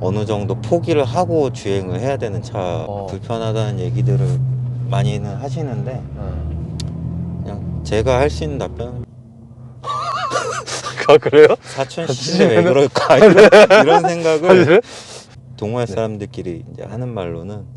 어느 정도 포기를 하고 주행을 해야 되는 차 불편하다는 얘기들을 많이는 하시는데 그냥 제가 할 수 있는 답변은 아, 그래요? 사촌 시절에 왜 그럴까 이런 생각을 동호회 사람들끼리 이제 하는 말로는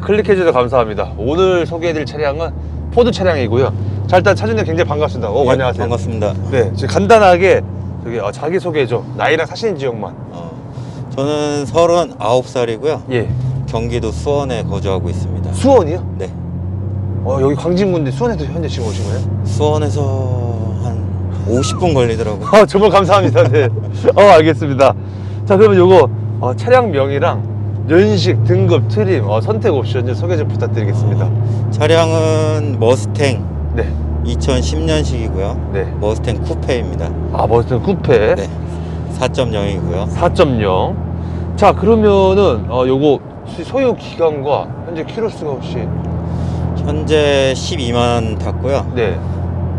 클릭해주셔서 감사합니다. 오늘 소개해드릴 차량은 포드 차량이고요. 자, 일단 차주님 굉장히 반갑습니다. 예, 안녕하세요. 반갑습니다. 네, 지금 간단하게 저기 자기소개 좀, 나이랑 사시는 지역만. 저는 39살이고요. 예. 경기도 수원에 거주하고 있습니다. 수원이요? 네. 여기 광진군인데 수원에도 현재 지금 오신 거예요? 수원에서 한 50분 걸리더라고요. 정말 감사합니다. 네. 알겠습니다. 자, 그러면 요거 차량명이랑 연식, 등급, 트림, 선택 옵션 좀 소개 좀 부탁드리겠습니다. 차량은 머스탱 네. 2010년식이고요. 네. 머스탱 쿠페입니다. 머스탱 쿠페. 네. 4.0이고요. 4.0. 자, 그러면은 요거 소유 기간과 현재 키로수가 혹시? 현재 12만 탔고요. 네.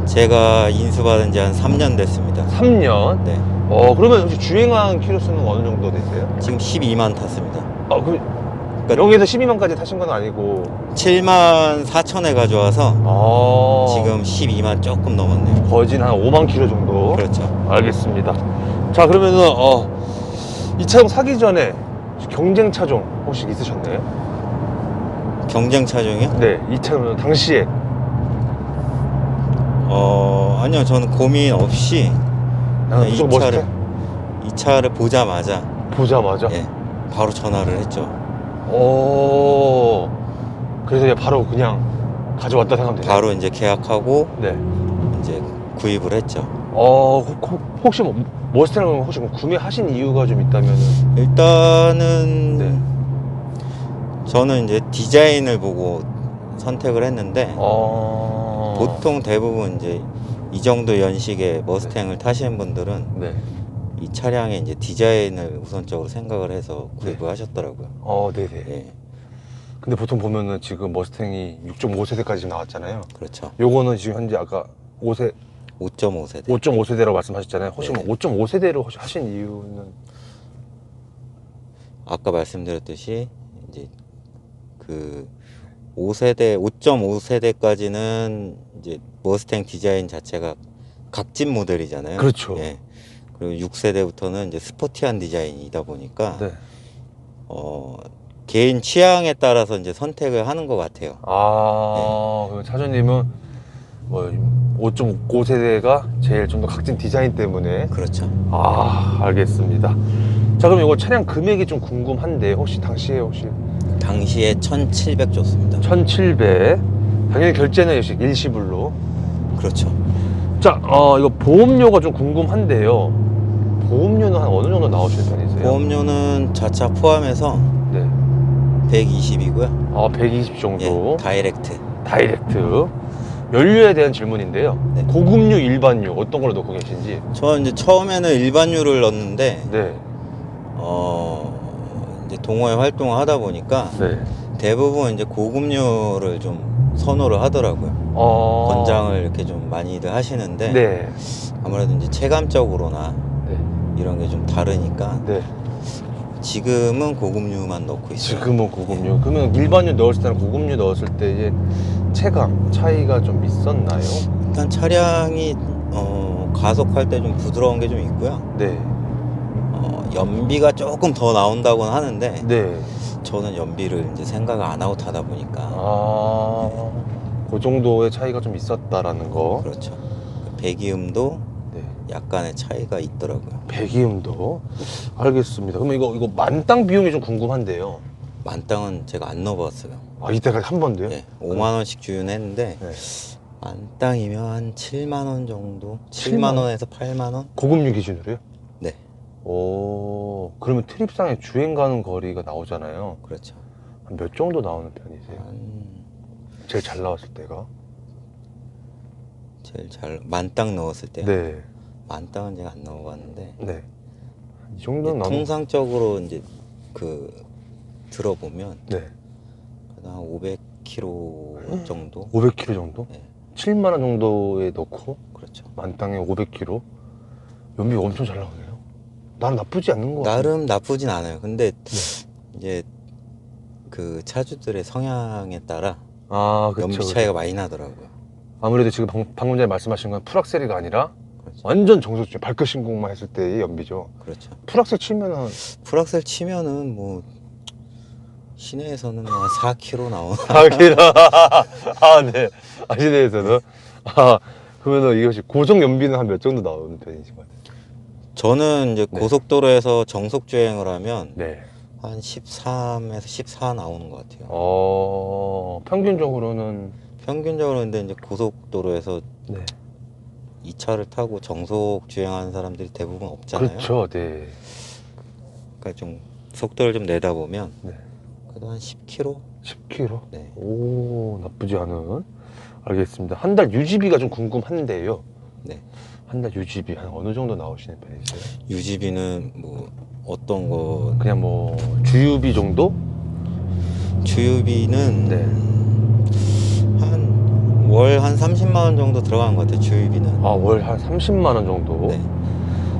제가 인수받은 지 한 3년 됐습니다. 3년. 네. 그러면 혹시 주행한 키로수는 어느 정도 되세요? 지금 12만 탔습니다. 그럼 여기에서 12만까지 타신 건 아니고 7만 4천에 가져와서 지금 12만 조금 넘었네요. 거진 한 5만 킬로 정도. 그렇죠. 알겠습니다. 자, 그러면은 이 차종 사기 전에 경쟁 차종 혹시 있으셨나요? 경쟁 차종이요? 네, 이 차는 당시에. 아니요, 저는 고민 없이 그냥 이 차를 보자마자 예, 바로 전화를 했죠. 그래서 바로 그냥 가져왔다 생각하면 되나요? 바로 이제 계약하고 네. 이제 구입을 했죠. 혹시 머스탱을 혹시 구매하신 이유가 좀 있다면은? 일단은 네. 저는 이제 디자인을 보고 선택을 했는데 보통 대부분 이제 이 정도 연식의 머스탱을 타시는 분들은 네. 이 차량의 이제 디자인을 우선적으로 생각을 해서 구입을 하셨더라고요. 네네. 예, 근데 보통 보면은 지금 머스탱이 6.5세대까지 지금 나왔잖아요. 그렇죠. 요거는 지금 현재 아까 5.5세대. 5.5세대라고 말씀하셨잖아요. 혹시 네. 5.5세대로 하신 이유는? 아까 말씀드렸듯이 이제 그 5.5세대까지는 이제 머스탱 디자인 자체가 각진 모델이잖아요. 그렇죠. 예. 그리고 6세대부터는 이제 스포티한 디자인이다 보니까 네. 개인 취향에 따라서 이제 선택을 하는 것 같아요. 그럼 차주님은 뭐 5.5세대가 제일 좀 더 각진 디자인 때문에. 그렇죠. 알겠습니다. 자, 그럼 이거 차량 금액이 좀 궁금한데 혹시 당시에 1,700 줬습니다. 1,700. 당연히 결제는 일시불로. 그렇죠. 자, 이거 보험료가 좀 궁금한데요. 보험료는 한 어느 정도 나오실 편이세요? 보험료는 자차 포함해서 네. 120이고요. 120 정도. 예, 다이렉트. 연료에 대한 질문인데요. 네. 고급류, 일반류 어떤 걸로 넣고 계신지? 저는 이제 처음에는 일반유를 넣었는데 네. 이제 동호회 활동을 하다 보니까 네. 대부분 이제 고급류를 좀 선호를 하더라고요. 권장을 이렇게 좀 많이들 하시는데 네. 아무래도 이제 체감적으로나 네. 이런 게 좀 다르니까 네. 지금은 고급류만 넣고 있어요. 지금은 고급류. 그러면 일반유 넣었을 때랑 고급류 넣었을 때 이제 체감 차이가 좀 있었나요? 일단 차량이 가속할 때 좀 부드러운 게 좀 있고요. 네. 연비가 조금 더 나온다고는 하는데 네. 저는 연비를 이제 생각을 안 하고 타다 보니까 그 정도의 차이가 좀 있었다라는 거. 그렇죠. 배기음도 네. 약간의 차이가 있더라고요. 배기음도. 알겠습니다. 그러면 이거 만땅 비용이 좀 궁금한데요. 만땅은 제가 안 넣어봤어요. 아, 이때까지 한 번도요? 네, 5만 원씩 주유했는데 네. 만땅이면 한 7만 원 정도? 7만 7만 원에서 8만 원? 고급류 기준으로요? 네, 오, 그러면 트립상에 주행 가는 거리가 나오잖아요. 그렇죠. 한 몇 정도 나오는 편이세요? 한 제일 잘 나왔을 때가? 제일 잘 만땅 넣었을 때 네. 만땅은 제가 안 넣어봤는데 네. 이 정도는 나오는 통상적으로 이제 그 들어보면 네. 한 500km 정도? 500km 정도? 네, 7만 원 정도에 넣고 그렇죠. 만땅에 500km? 연비 엄청 잘 나오네요. 나는 나쁘지 않는 거 같아요. 나름 나쁘진 않아요. 근데 네. 이제 그 차주들의 성향에 따라 아, 그쵸, 연비 그쵸. 차이가 많이 나더라고요. 아무래도 지금 방금 전에 말씀하신 건 풀악셀이가 아니라 그렇죠. 완전 정석주행 발끝 신공만 했을 때의 연비죠. 그렇죠. 풀악셀 치면은 풀악셀 치면은 뭐 시내에서는 뭐 4km 나오는 아, 네. 아, 시내에서는 아, 그러면은 이것이 고정 연비는 한 몇 정도 나오는 편이신 것 같아요? 저는 이제 네. 고속도로에서 정속 주행을 하면 네. 한 13에서 14 나오는 것 같아요. 평균적으로는 평균적으로 근데 이제 고속도로에서 네. 이 차를 타고 정속 주행하는 사람들이 대부분 없잖아요. 그렇죠. 네. 그러니까 좀 속도를 좀 내다 보면 네. 그래도 한 10km? 10km? 네. 오, 나쁘지 않은. 알겠습니다. 한 달 유지비가 좀 궁금한데요. 네. 한 달 유지비 한 어느 정도 나오시는 편이세요? 유지비는 뭐 어떤 거 그냥 뭐 주유비 정도? 주유비는 네. 한 월 한 30만 원 정도 들어가는 것 같아요. 주유비는. 아, 월 한 30만 원 정도? 네.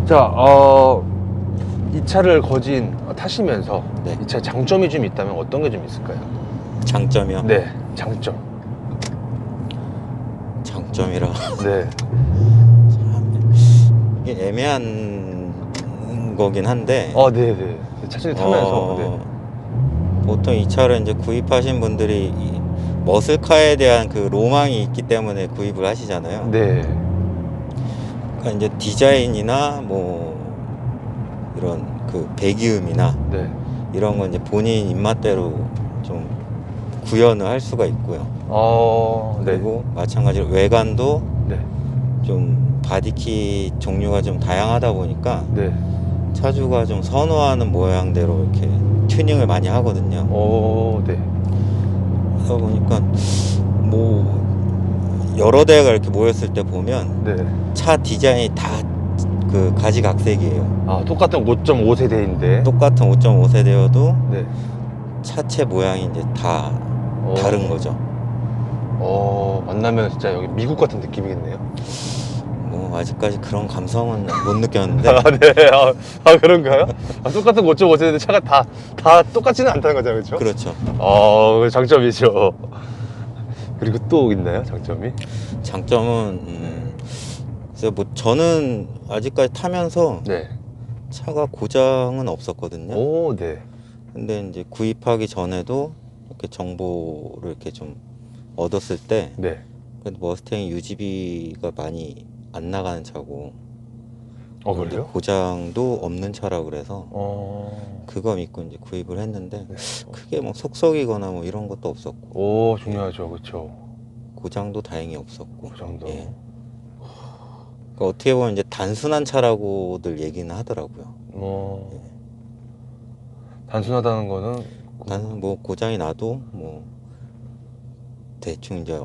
자, 이 차를 타시면서 네. 이 차의 장점이 좀 있다면 어떤 게 좀 있을까요? 장점이요? 네, 장점. 장점이라 네. 참 이게 애매한 거긴 한데 네네. 차선이 타면서. 네. 보통 이 차를 이제 구입하신 분들이 이 머슬카에 대한 그 로망이 있기 때문에 구입을 하시잖아요. 네. 그러니까 이제 디자인이나 뭐 이런 그 배기음이나 네. 이런 건 이제 본인 입맛대로 좀 구현을 할 수가 있고요. 네. 그리고 마찬가지로 외관도 네. 좀 바디킷 종류가 좀 다양하다 보니까 네. 차주가 좀 선호하는 모양대로 이렇게 튜닝을 많이 하거든요. 네. 그러다 보니까 뭐 여러 대가 이렇게 모였을 때 보면 네. 차 디자인이 다 그 가지각색이에요. 똑같은 5.5세대인데. 똑같은 5.5세대여도 네. 차체 모양이 이제 다 다른 거죠. 만나면 진짜 여기 미국 같은 느낌이겠네요. 뭐 아직까지 그런 감성은 못 느꼈는데 네. 그런가요? 똑같은 5.5세대 차가 다 똑같지는 않다는 거잖아요, 그렇죠? 그렇죠. 장점이죠. 그리고 또 있나요, 장점이? 장점은 그래서 뭐 저는 아직까지 타면서 네. 차가 고장은 없었거든요. 네. 근데 이제 구입하기 전에도 이렇게 정보를 이렇게 좀 얻었을 때 네. 그래도 머스탱이 유지비가 많이 안 나가는 차고 근데 그래요? 고장도 없는 차라 그래서 그거 믿고 이제 구입을 했는데 네. 크게 뭐 속썩이거나 뭐 이런 것도 없었고 중요하죠, 그렇죠. 고장도 다행히 없었고 고장도. 예. 그러니까 어떻게 보면 이제 단순한 차라고들 얘기는 하더라고요. 단순하다는 거는 나는 뭐 고장이 나도 뭐 대충 이제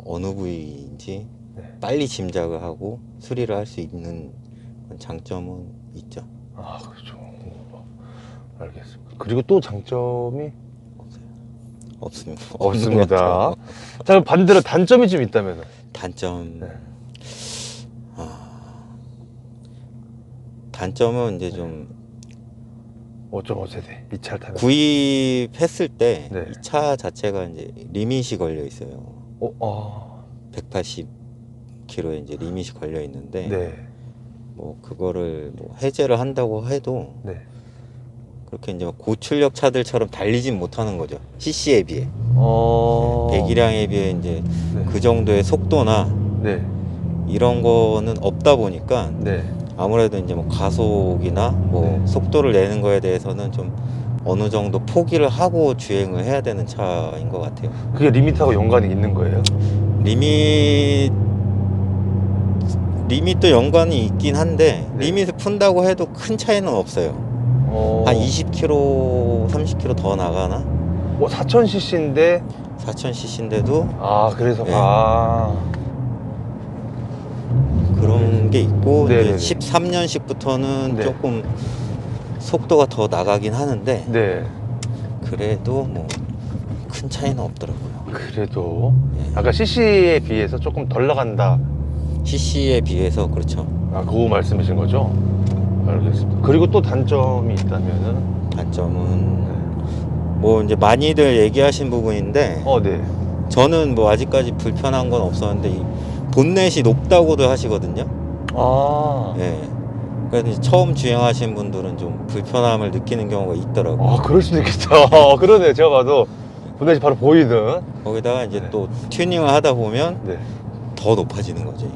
어느 부위인지 네. 빨리 짐작을 하고 수리를 할 수 있는 그런 장점은 있죠. 그렇죠. 알겠습니다. 그리고 또 장점이 없습니다. 없습니다. 자, 그럼 반대로 단점이 좀 있다면? 단점. 네. 단점은 이제 좀 5.5세대 이 차를 타면 구입했을 때 네. 이 차 자체가 이제 리밋이 걸려 있어요. 180km에 이제 리밋이 걸려 있는데 네. 뭐 그거를 뭐 해제를 한다고 해도 네. 그렇게 이제 고출력 차들처럼 달리진 못하는 거죠. CC에 비해. 배기량에 비해 이제 네. 그 정도의 속도나 네. 이런 거는 없다 보니까 네. 아무래도 이제 뭐 가속이나 뭐 네. 속도를 내는 거에 대해서는 좀 어느 정도 포기를 하고 주행을 해야 되는 차인 것 같아요. 그게 리밋하고 연관이 있는 거예요? 리밋도 연관이 있긴 한데 네. 리밋을 푼다고 해도 큰 차이는 없어요. 한 20km, 30km 더 나가나? 4000cc인데 4000cc인데도 그래서 네. 그런 게 있고 네네네. 이제 13년식부터는 네. 조금 속도가 더 나가긴 하는데 네. 그래도 뭐 큰 차이는 없더라고요. 그래도 네. 아까 CC에 비해서 조금 덜 나간다. CC에 비해서 그렇죠. 그거 말씀이신 거죠? 알겠습니다. 그리고 또 단점이 있다면은 단점은 뭐 이제 많이들 얘기하신 부분인데 네. 저는 뭐 아직까지 불편한 건 없었는데 이 본넷이 높다고도 하시거든요. 예. 그래서 이제 처음 주행하신 분들은 좀 불편함을 느끼는 경우가 있더라고요. 그럴 수도 있겠다. 그러네. 제가 봐도 본넷이 바로 보이든. 거기다가 이제 네. 또 튜닝을 하다 보면 네. 더 높아지는 거죠. 이게.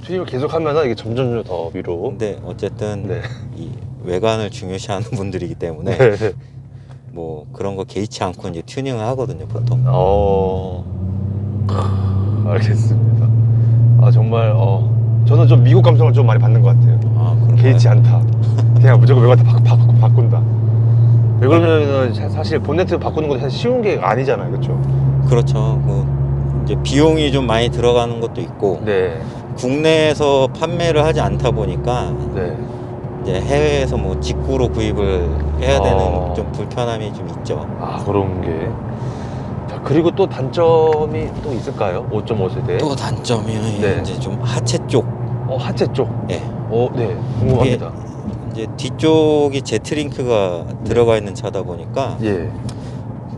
튜닝을 계속 하면은 이게 점점 더 위로. 근데 어쨌든 네. 이 외관을 중요시하는 분들이기 때문에 네. 뭐 그런 거 개의치 않고 이제 튜닝을 하거든요, 보통. 알겠습니다. 정말 저는 좀 미국 감성을 좀 많이 받는 것 같아요. 그런가요? 개의치 않다. 그냥 무조건 외관 다 바꾼다. 왜 그러냐면은 사실 본네트 바꾸는 것도 사실 쉬운 게 아니잖아요, 그렇죠? 그렇죠. 이제 비용이 좀 많이 들어가는 것도 있고 네. 국내에서 판매를 하지 않다 보니까 네. 이제 해외에서 뭐 직구로 구입을 해야 되는 좀 불편함이 좀 있죠. 그런 게. 자, 그리고 또 단점이 또 있을까요? 5.5세대. 또 단점이 네. 이제 좀 하체 쪽. 하체 쪽. 예. 네. 궁금합니다. 이제 뒤쪽이 제트링크가 들어가 있는 차다 보니까 예.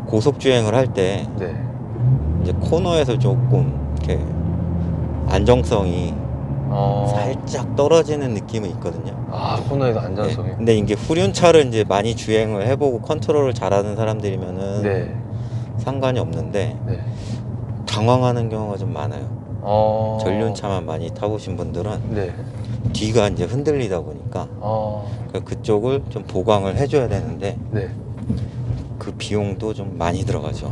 고속 주행을 할 때 네. 이제 코너에서 조금 이렇게 안정성이 살짝 떨어지는 느낌은 있거든요. 코너에서 안전성이. 네. 근데 이게 후륜차를 이제 많이 주행을 해보고 컨트롤을 잘하는 사람들이면은 네. 상관이 없는데 네. 당황하는 경우가 좀 많아요. 전륜차만 많이 타보신 분들은 네. 뒤가 이제 흔들리다 보니까 그러니까 그쪽을 좀 보강을 해줘야 되는데 네. 그 비용도 좀 많이 들어가죠.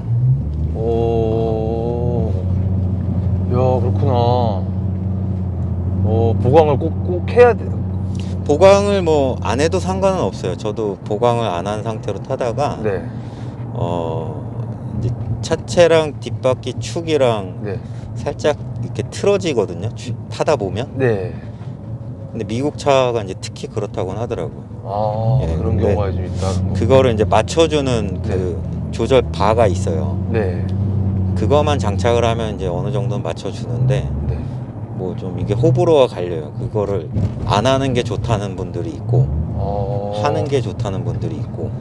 야, 그렇구나. 보강을 꼭 해야 돼. 보강을 뭐 안 해도 상관은 없어요. 저도 보강을 안 한 상태로 타다가 네. 이제 차체랑 뒷바퀴 축이랑 네. 살짝 이렇게 틀어지거든요. 타다 보면. 네. 근데 미국 차가 이제 특히 그렇다고는 하더라고요. 예, 그런 근데 경우가 좀 있다. 그거를 이제 맞춰주는 그 조절 바가 있어요. 네. 그거만 장착을 하면 이제 어느 정도는 맞춰주는데 네. 뭐 좀 이게 호불호가 갈려요. 그거를 안 하는 게 좋다는 분들이 있고 하는 게 좋다는 분들이 있고.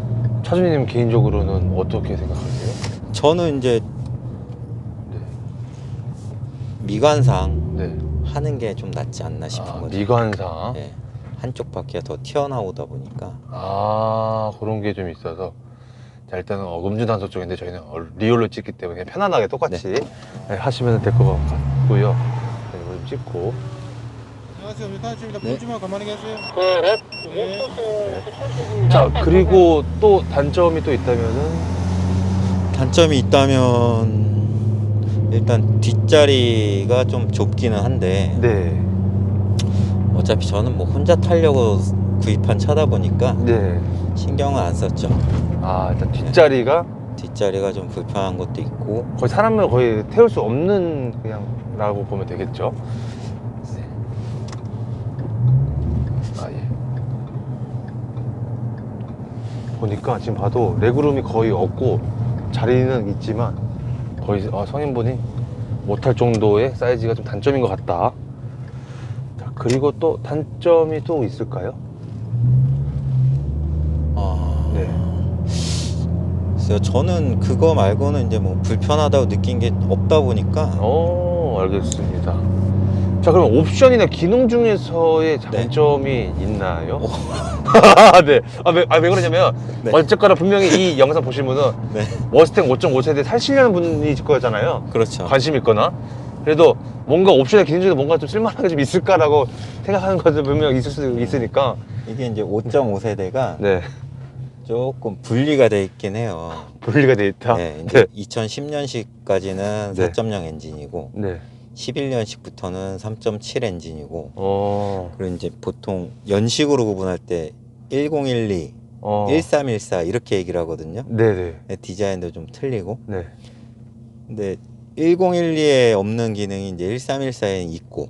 차주님 개인적으로는 어떻게 생각하세요? 저는 이제 네. 미관상 네. 하는 게 좀 낫지 않나 싶은 거죠. 미관상. 예, 한쪽 바퀴가 더 튀어나오다 보니까. 그런 게 좀 있어서. 자, 일단은 음주 단속 쪽인데 저희는 리얼로 찍기 때문에 그냥 편안하게 똑같이 하시면 될 것 같고요. 좀 찍고. 안녕하세요. 유탄입니다. 네. 보지만 가만히 계세요. 자, 그리고 또 단점이 또 있다면은 단점이 있다면 일단 뒷자리가 좀 좁기는 한데 네. 어차피 저는 뭐 혼자 타려고 구입한 차다 보니까 네. 신경은 안 썼죠. 일단 뒷자리가 뒷자리가 좀 불편한 것도 있고. 거의 사람을 거의 태울 수 없는 그냥 라고 보면 되겠죠. 네. 예. 보니까 지금 봐도 레그룸이 거의 없고 자리는 있지만 거의 성인분이 못할 정도의 사이즈가 좀 단점인 것 같다. 자, 그리고 또 단점이 또 있을까요? 네. 글쎄요, 저는 그거 말고는 이제 뭐 불편하다고 느낀 게 없다 보니까. 알겠습니다. 자, 그럼 옵션이나 기능 중에서의 장점이 있나요? 네. 왜 그러냐면 네. 어쨌거나 분명히 이 영상 보신 분은 네. 머스탱 5.5세대 사시려는 분이실 거잖아요. 그렇죠. 관심 있거나. 그래도 뭔가 옵션이나 기능 중에 뭔가 좀 쓸만한 게 좀 있을까라고 생각하는 것들 분명 있을 수 있으니까. 이게 이제 5.5세대가 네. 조금 분리가 돼 있긴 해요. 분리가 돼 있다. 네, 이제 2010년식까지는 네. 4.0 엔진이고 네. 11년식부터는 3.7 엔진이고 어. 그리고 이제 보통 연식으로 구분할 때 1012, 어. 1314 이렇게 얘기를 하거든요. 네네. 네, 디자인도 좀 틀리고. 네. 근데 1012에 없는 기능이 이제 1314에 있고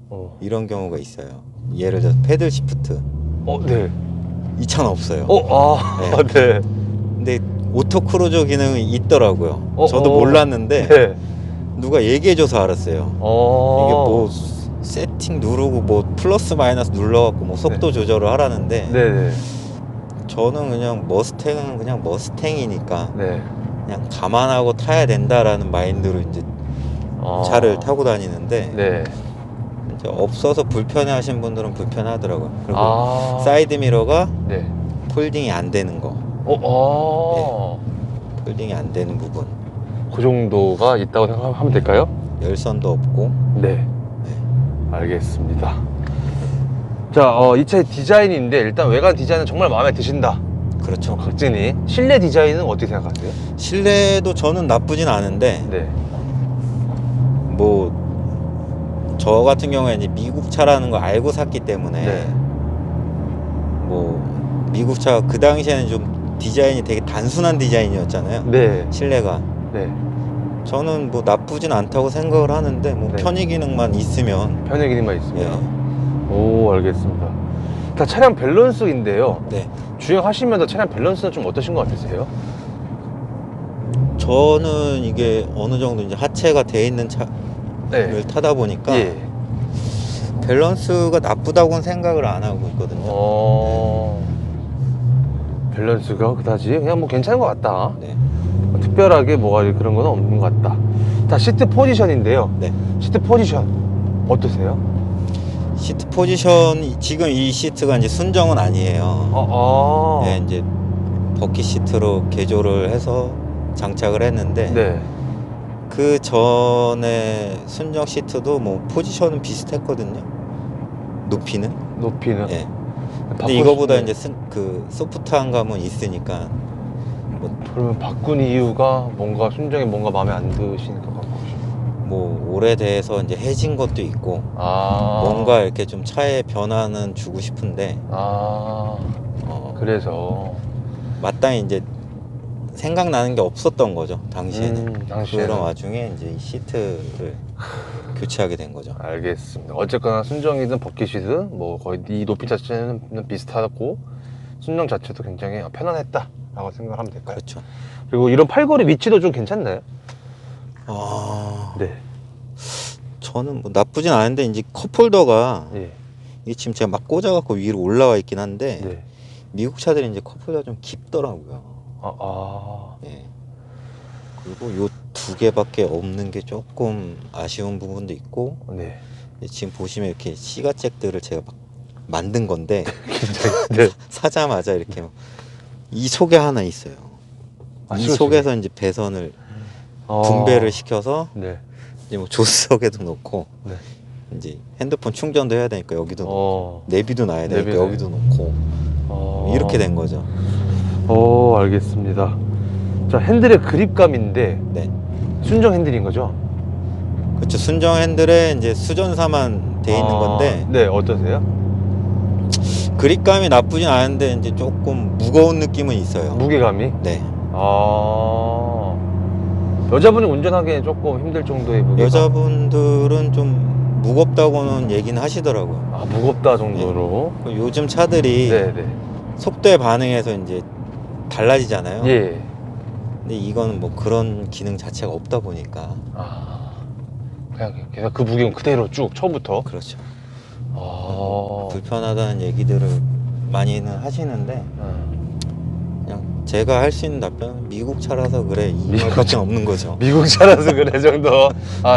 어. 이런 경우가 있어요. 예를 들어 패들 시프트 네. 이 차는 없어요. 네. 네. 근데 오토 크루저 기능이 있더라고요. 저도 어. 몰랐는데 네. 누가 얘기해줘서 알았어요. 이게 뭐 세팅 누르고 뭐 플러스 마이너스 눌러갖고 뭐 속도 조절을 하라는데 네네. 저는 그냥 머스탱은 그냥 머스탱이니까 네. 그냥 감안하고 타야 된다라는 마인드로 이제 차를 타고 다니는데 네. 이제 없어서 불편해하신 분들은 불편하더라고요. 그리고 사이드 미러가 네. 폴딩이 안 되는 거, 폴딩이 안 되는 부분, 그 정도가 있다고 생각하면 될까요? 열선도 없고. 네. 알겠습니다. 자, 이 차의 디자인인데 일단 외관 디자인은 정말 마음에 드신다. 그렇죠. 각진이. 실내 디자인은 어떻게 생각하세요? 실내도 저는 나쁘진 않은데 네. 뭐 저 같은 경우에 이제 미국 차라는 걸 알고 샀기 때문에 네. 뭐 미국 차가 그 당시에는 좀 디자인이 되게 단순한 디자인이었잖아요. 네. 실내가. 네. 저는 뭐 나쁘진 않다고 생각을 하는데 뭐 네. 편의 기능만 있으면. 편의 기능만 있습니다. 예. 오, 알겠습니다. 자, 차량 밸런스인데요. 네. 주행하시면서 차량 밸런스는 좀 어떠신 것 같으세요? 저는 이게 어느 정도 이제 하체가 돼 있는 차를 타다 보니까 예. 밸런스가 나쁘다고는 생각을 안 하고 있거든요. 밸런스가 그다지 그냥 뭐 괜찮은 것 같다. 네. 특별하게 뭐가 그런 건 없는 것 같다. 자, 시트 포지션인데요. 네. 시트 포지션 어떠세요? 시트 포지션 지금 이 시트가 이제 순정은 아니에요. 네, 이제 버킷 시트로 개조를 해서 장착을 했는데 네. 그 전에 순정 시트도 뭐 포지션은 비슷했거든요. 높이는. 네. 근데 이거보다 이제 그 소프트한 감은 있으니까. 그러면 바꾼 이유가 뭔가 순정이 뭔가 마음에 안 드시니까 바꾸시고. 뭐 오래돼서 이제 해진 것도 있고 뭔가 이렇게 좀 차에 변화는 주고 싶은데 그래서 마땅히 이제 생각나는 게 없었던 거죠 당시에는. 당시에는. 그런 와중에 이제 이 시트를 교체하게 된 거죠. 알겠습니다. 어쨌거나 순정이든 버킷이든 뭐 거의 이 높이 자체는 비슷하고 순정 자체도 굉장히 편안했다 라고 생각하면 될까요? 그렇죠. 그리고 이런 팔걸이 위치도 좀 괜찮나요? 네. 저는 뭐 나쁘진 않은데 이제 컵홀더가 예. 이게 지금 제가 막 꽂아갖고 위로 올라와 있긴 한데 네. 미국 차들이 이제 컵홀더가 좀 깊더라고요. 네. 그리고 요 두 개밖에 없는 게 조금 아쉬운 부분도 있고. 네. 지금 보시면 이렇게 시가잭들을 제가 막 만든 건데 네. 사자마자 이렇게 이 속에 하나 있어요. 이 속에서 이제 배선을 분배를 시켜서 네. 이제 뭐 조수석에도 놓고 네. 이제 핸드폰 충전도 해야 되니까 여기도 놓고 내비도 놔야 되니까 내비도 여기도 놓고 이렇게 된 거죠. 알겠습니다. 자, 핸들의 그립감인데 네. 순정 핸들인 거죠? 그렇죠. 순정 핸들에 이제 수전사만 돼 있는 건데. 네, 어떠세요? 그립감이 나쁘진 않은데 이제 조금 무거운 느낌은 있어요. 무게감이? 네. 여자분이 운전하기에 조금 힘들 정도의 무게감. 여자분들은 좀 무겁다고는 얘기는 하시더라고요. 무겁다 정도로. 네. 요즘 차들이 속도에 반응해서 이제 달라지잖아요. 예. 근데 이거는 뭐 그런 기능 자체가 없다 보니까. 그냥 그 무게는 그대로 쭉 처음부터. 그렇죠. 불편하다는 얘기들을 많이는 하시는데 그냥 제가 할 수 있는 답변은 미국 차라서 그래 이 말밖에 없는 거죠. 미국 차라서 그래 정도.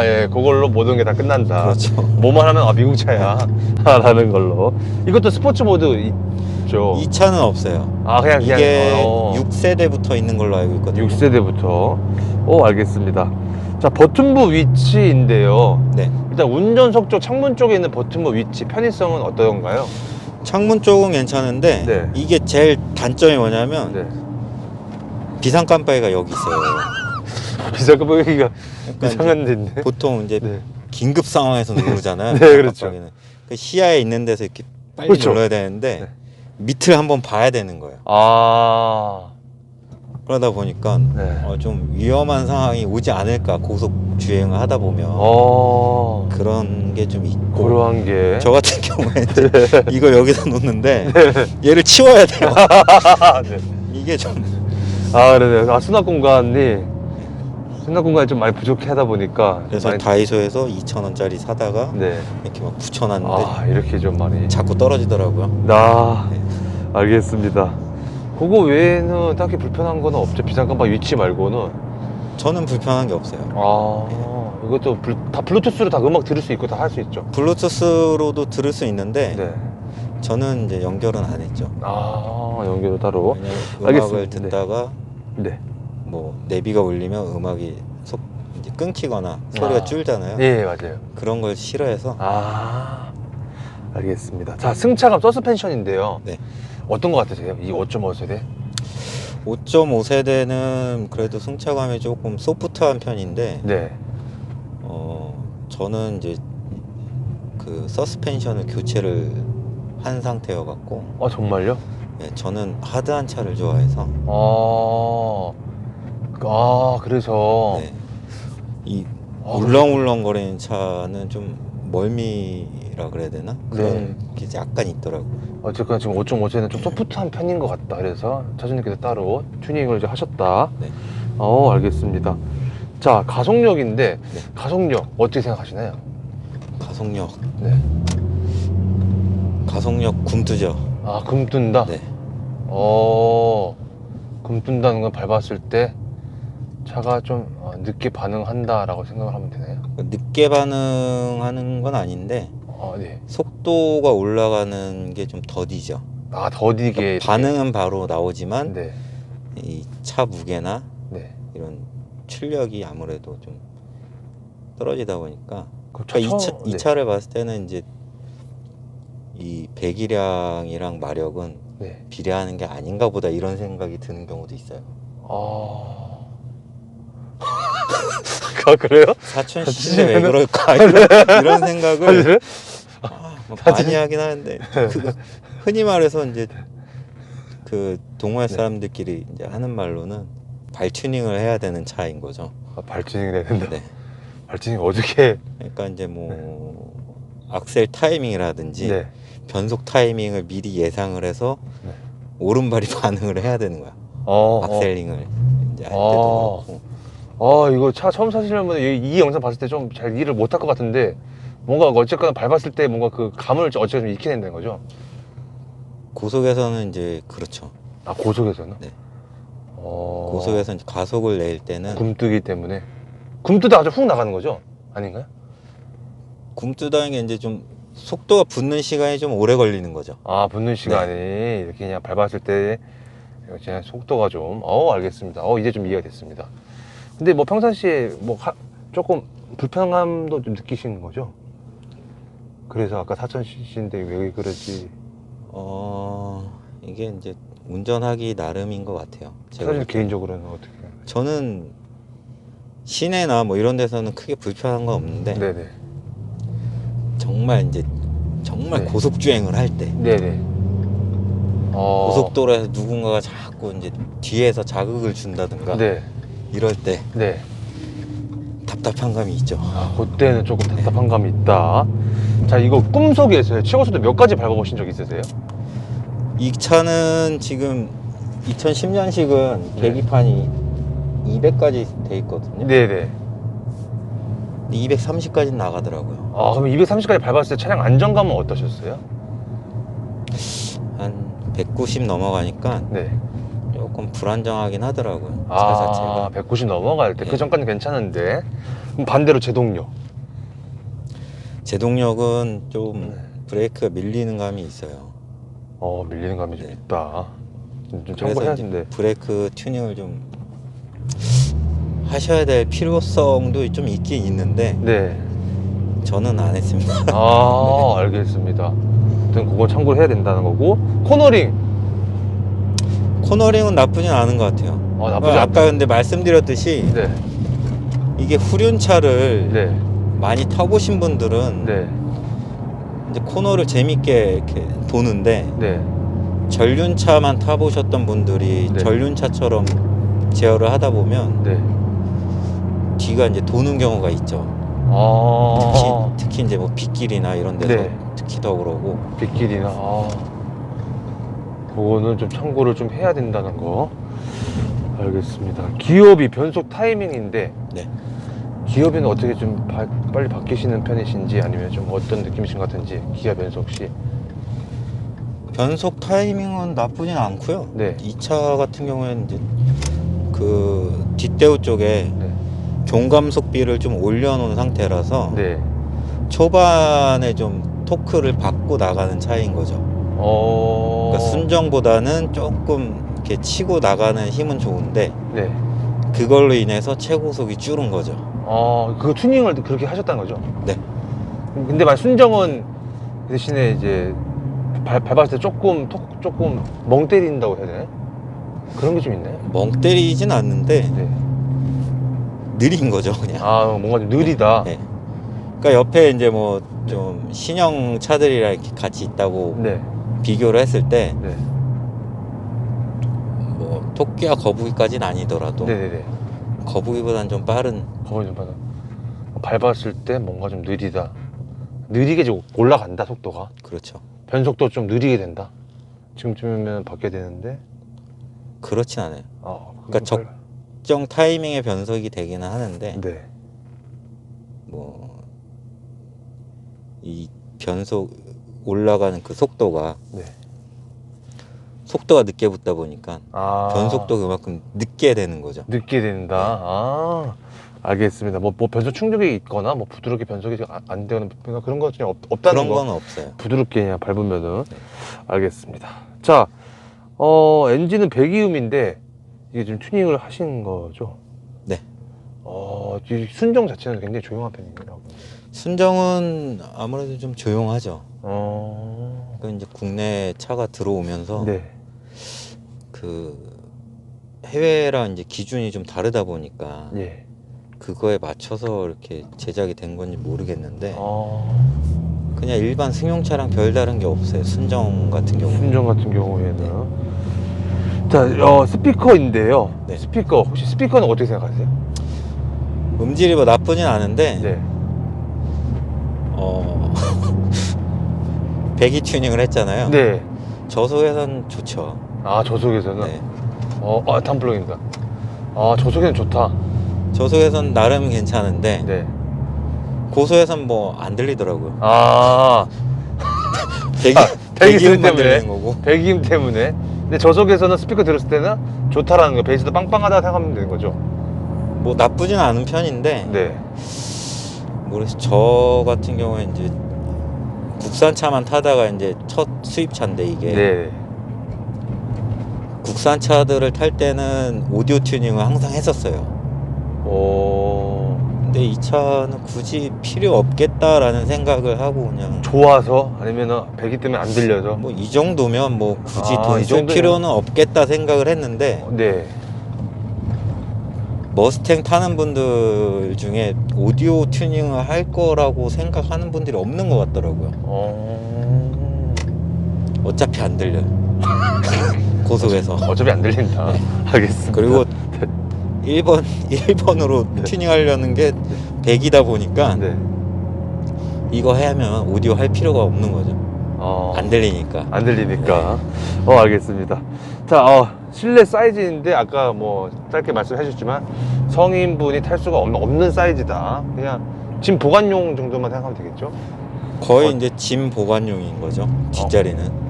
예, 그걸로 모든 게 다 끝난다. 그렇죠. 뭐만 하면 미국 차야 라는 걸로. 이것도 스포츠 모드 있죠? 이 차는 없어요. 그냥 이게 6세대부터 있는 걸로 알고 있거든요. 6세대부터. 알겠습니다. 자, 버튼부 위치인데요. 네. 일단 운전석 쪽 창문 쪽에 있는 버튼부 위치 편의성은 어떤가요? 창문 쪽은 괜찮은데 네. 이게 제일 단점이 뭐냐면 네. 비상 깜빡이가 여기 있어요. 비상 깜빡이가 그러니까 이상한 데 있네. 보통 이제 네. 긴급 상황에서 누르잖아요. 네, 비상 그렇죠. 깜빡이는. 그 시야에 있는 데서 이렇게 빨리 그렇죠. 눌러야 되는데 네. 밑을 한번 봐야 되는 거예요. 아. 그러다 보니까 네. 좀 위험한 상황이 오지 않을까, 고속 주행을 하다 보면. 그런 게 좀 있고, 그러한 게. 저 같은 경우에 이제 이거 여기다 놓는데 얘를 치워야 돼요. 네. 이게 좀 그러네. 수납 공간이 좀 많이 부족해 하다 보니까. 그래서 많이... 다이소에서 2,000원짜리 사다가 네. 이렇게 막 붙여놨는데 이렇게 좀 많이 자꾸 떨어지더라고요. 네. 알겠습니다. 그거 외에는 딱히 불편한 건 없죠? 비상깜빡 위치 말고는. 저는 불편한 게 없어요. 이것도 다 블루투스로 다 음악 들을 수 있고 다 할 수 있죠? 블루투스로도 들을 수 있는데 네. 저는 이제 연결은 안 했죠. 연결을 따로. 왜냐면 음악을 알겠습니다. 듣다가 네. 뭐 내비가 울리면 음악이 이제 끊기거나 소리가 줄잖아요. 예, 맞아요. 그런 걸 싫어해서. 알겠습니다. 자, 승차감 서스펜션인데요. 네. 어떤 거 같으세요? 이 5.5세대? 5.5세대는 그래도 승차감이 조금 소프트한 편인데, 네. 저는 이제 그 서스펜션을 교체를 한 상태여 갖고. 정말요? 네, 저는 하드한 차를 좋아해서. 그래서. 네. 이 울렁울렁거리는 차는 좀 멀미라 그래야 되나? 그런 게 약간 있더라고요. 어쨌거나 지금 5.5세는 좀 소프트한 편인 것 같다. 그래서 차주님께서 따로 튜닝을 이제 하셨다. 네. 알겠습니다. 자, 가속력인데, 네. 가속력 어떻게 생각하시나요? 가속력. 네. 가속력 굼뜨죠. 굼뜬다? 네. 굼뜬다는 건 밟았을 때 차가 좀 늦게 반응한다라고 생각을 하면 되나요? 늦게 반응하는 건 아닌데 네. 속도가 올라가는 게 좀 더디죠. 더디게. 반응은 바로 나오지만 네. 이 차 무게나 네. 이런 출력이 아무래도 좀 떨어지다 보니까, 네. 이 차를 봤을 때는 이제 이 배기량이랑 마력은 네. 비례하는 게 아닌가 보다, 이런 생각이 드는 경우도 있어요. 그래요? 4000cc인데 왜 그럴까, 이런 생각을 많이 하긴 하는데, 흔히 말해서 이제 그 동호회 사람들끼리 이제 하는 말로는 발 튜닝을 해야 되는 차인 거죠. 발 튜닝을 해야 된다? 네. 발 튜닝 어떻게? 그러니까 이제 뭐 악셀 타이밍이라든지 네. 변속 타이밍을 미리 예상을 해서 네. 오른발이 반응을 해야 되는 거야. 악셀링을 이제 할 때도 그렇고. 이거 차 처음 사시는 분은 이 영상 봤을 때 좀 잘 이해를 못할 것 같은데, 뭔가 어쨌거나 밟았을 때 뭔가 그 감을 어쨌거나 좀 익혀야 된다는 거죠? 고속에서는 이제 그렇죠. 고속에서는? 네. 고속에서 이제 가속을 낼 때는 굼뜨기 때문에. 굼뜨다 아주 훅 나가는 거죠? 아닌가요? 굼뜨다는 게 이제 좀 속도가 붙는 시간이 좀 오래 걸리는 거죠. 붙는 시간이 이렇게 그냥 밟았을 때 그냥 속도가 좀. 알겠습니다. 이제 좀 이해가 됐습니다. 근데 뭐 평상시에 뭐 조금 불편함도 좀 느끼시는 거죠? 그래서 아까 4000cc인데 왜 그러지? 이게 이제 운전하기 나름인 것 같아요. 사실 개인적으로는 어떻게? 저는 시내나 뭐 이런 데서는 크게 불편한 건 없는데, 네네. 정말 고속 주행을 할 때, 네네. 고속도로에서 누군가가 자꾸 이제 뒤에서 자극을 준다든가, 네. 이럴 때 네. 답답한 감이 있죠. 그때는 조금 답답한 감이 있다. 자, 이거 꿈속에서요. 최고속도 몇 가지 밟아보신 적 있으세요? 이 차는 지금 2010년식은 계기판이 200까지 돼 있거든요. 네네. 230까지 나가더라고요. 그럼 230까지 밟았을 때 차량 안정감은 어떠셨어요? 한 190 넘어가니까 네. 조금 불안정하긴 하더라고요. 차 자체가. 190 넘어갈 때. 네. 그 전까지는 괜찮은데. 그럼 반대로 제동력. 제동력은 좀 브레이크가 밀리는 감이 있어요. 밀리는 감이 좀 있다. 좀 그래서 참고해야 이제 되는데. 브레이크 튜닝을 좀 하셔야 될 필요성도 좀 있긴 있는데, 네. 저는 안 했습니다. 아, 알겠습니다. 아무튼 그거 참고를 해야 된다는 거고. 코너링은 나쁘진 않은 것 같아요. 나쁘지 아까 근데 말씀드렸듯이 네. 이게 후륜차를 네. 많이 타보신 분들은 네. 이제 코너를 재밌게 이렇게 도는데 네. 전륜차만 타보셨던 분들이 네. 전륜차처럼 제어를 하다 보면 네. 뒤가 이제 도는 경우가 있죠. 특히 이제 뭐 빗길이나 이런 데서 네. 특히 더 그러고. 빗길이나. 그거는 좀 참고를 좀 해야 된다는 거. 알겠습니다. 기어비 변속 타이밍인데. 네. 기어비는 어떻게 좀 빨리 바뀌시는 편이신지 아니면 좀 어떤 느낌이신 것 같은지 기아 변속 시. 변속 타이밍은 나쁘진 않고요. 네. 이 차 같은 경우에는 이제 그 뒷대우 쪽에 네. 종감속비를 좀 올려놓은 상태라서 네. 초반에 좀 토크를 받고 나가는 차인 거죠. 그러니까 순정보다는 조금 이렇게 치고 나가는 힘은 좋은데 네. 그걸로 인해서 최고속이 줄은 거죠. 그 튜닝을 그렇게 하셨다는 거죠? 네. 근데 만약 순정은 대신에 이제 밟았을 때 조금 멍 때린다고 해야 되나? 그런 게 좀 있나요? 멍 때리진 않는데 네. 느린 거죠, 그냥. 뭔가 좀 느리다. 네. 그러니까 옆에 이제 뭐 좀 신형 차들이랑 이렇게 같이 있다고 네. 비교를 했을 때 네. 뭐 토끼와 거북이까지는 아니더라도 네네네. 거북이보다는 좀 빠른. 거북이 좀 받아. 밟았을 때 뭔가 좀 느리다. 느리게 좀 올라간다, 속도가. 그렇죠. 변속도 좀 느리게 된다. 지금쯤이면 바뀌어야 되는데. 그렇진 않아요. 그러니까 그거 적정 타이밍의 변속이 되기는 하는데 네. 뭐 이 변속 올라가는 그 속도가 네. 속도가 늦게 붙다 보니까 아. 변속도 그만큼 늦게 되는 거죠. 늦게 된다. 알겠습니다. 뭐 변속 충격이 있거나 뭐 부드럽게 변속이 안 되는 그런 거 전혀 없다는 그런 거. 건 없어요. 부드럽게 그냥 밟으면은. 네. 알겠습니다. 자, 엔진은 배기음인데 이게 좀 튜닝을 하신 거죠? 네. 이 순정 자체는 굉장히 조용한 편이라고. 순정은 아무래도 좀 조용하죠. 어. 이제 국내 차가 들어오면서 네. 그 해외랑 이제 기준이 좀 다르다 보니까 예. 그거에 맞춰서 이렇게 제작이 된 건지 모르겠는데 어. 그냥 일반 승용차랑 별다른 게 없어요. 순정 같은 경우는. 순정 같은 경우에는. 자, 스피커인데요. 네. 스피커 혹시 스피커는 어떻게 생각하세요? 음질이 뭐 나쁘진 않은데 네. 배기 튜닝을 했잖아요. 네. 저속에선 좋죠. 저속에서는. 네. 탐블럭입니다. 저속에는 좋다. 저속에선 나름 괜찮은데 네. 고속에선 뭐 안 들리더라고요. 배기음 배기음만 때문에. 들리는 거고. 배기음 때문에. 근데 저속에서는 스피커 들었을 때는 좋다라는 거, 베이스도 빵빵하다 생각하면 되는 거죠. 뭐 나쁘진 않은 편인데 네. 모르겠어요. 저 같은 경우에 이제 국산차만 타다가 이제 첫 수입차인데 이게 네. 국산차들을 탈 때는 오디오 튜닝을 항상 했었어요. 근데 이 차는 굳이 필요 없겠다라는 생각을 하고 그냥 좋아서 아니면은 배기 때문에 안 들려서. 뭐 이 정도면 뭐 굳이 돈 이 쓸 정도면. 필요는 없겠다 생각을 했는데 네. 머스탱 타는 분들 중에 오디오 튜닝을 할 거라고 생각하는 분들이 없는 것 같더라고요. 어차피 안 들려요. 고속에서. 어차피 안 들린다. 알겠습니다. 그리고 1번으로 네. 튜닝하려는 게 100이다 보니까 네. 이거 하면 오디오 할 필요가 없는 거죠. 안 들리니까. 안 들리니까. 알겠습니다. 자, 실내 사이즈인데 아까 뭐 짧게 말씀해 주셨지만 성인분이 탈 수가 없는 사이즈다. 그냥 짐 보관용 정도만 생각하면 되겠죠? 거의 이제 짐 보관용인 거죠. 뒷자리는.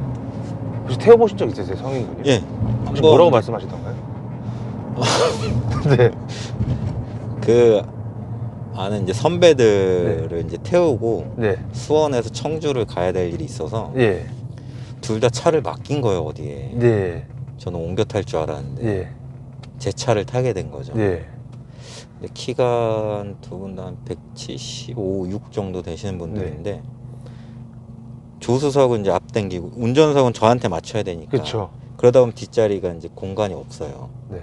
혹시 태워보신 적 있으세요, 성인분이? 예. 혹시 뭐라고 말씀하시던가요? 네. 그 아는 이제 선배들을 이제 태우고 네. 수원에서 청주를 가야 될 일이 있어서 예. 둘 다 차를 맡긴 거예요, 어디에. 네. 저는 옮겨 탈 줄 알았는데 예. 제 차를 타게 된 거죠. 네. 근데 키가 두 분 다 175, 6 정도 되시는 분들인데 조수석은 이제 앞당기고 운전석은 저한테 맞춰야 되니까. 그렇죠. 그러다 보면 뒷자리가 이제 공간이 없어요. 네.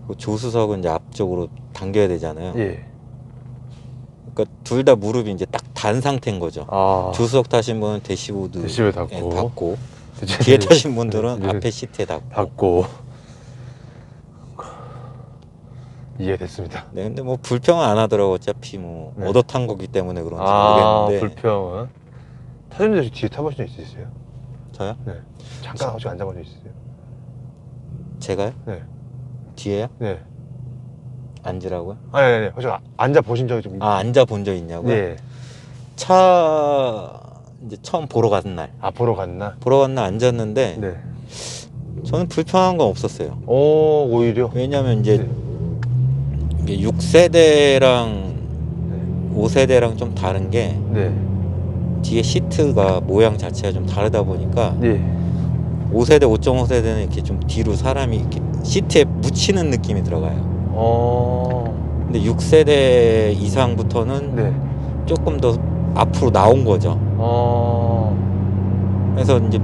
그 조수석은 이제 앞쪽으로 당겨야 되잖아요. 예. 그러니까 둘 다 무릎이 이제 딱 단 상태인 거죠. 아. 조수석 타신 분은 대시보드 대시벨 닫고. 닫고 뒤에 타신 분들은 네. 앞에 시트에 닫고. 닫고. 이해됐습니다. 네, 근데 뭐 불평은 안 하더라고. 어차피 뭐 네. 얻어 탄 거기 때문에 그런지 아, 모르겠는데. 불평은. 사장님도 뒤에 타보신 적 있으세요? 저요? 네. 잠깐 혹시 앉아본 적 있으세요? 제가요? 네. 뒤에요? 네. 앉으라고요? 아니. 혹시 앉아 보신 적이 좀 아, 앉아 본 적 있냐고요? 네. 차 이제 처음 보러 간 날. 아, 보러 갔나? 보러 간 날 앉았는데 네. 저는 불편한 건 없었어요. 오, 오히려. 왜냐면 이제 네. 이게 6세대랑 네. 5세대랑 좀 다른 게 네. 뒤에 시트가 모양 자체가 좀 다르다 보니까 네. 5세대, 5.5세대는 이렇게 좀 뒤로 사람이 이렇게 시트에 묻히는 느낌이 들어가요. 근데 6세대 이상부터는 네. 조금 더 앞으로 나온 거죠. 그래서 이제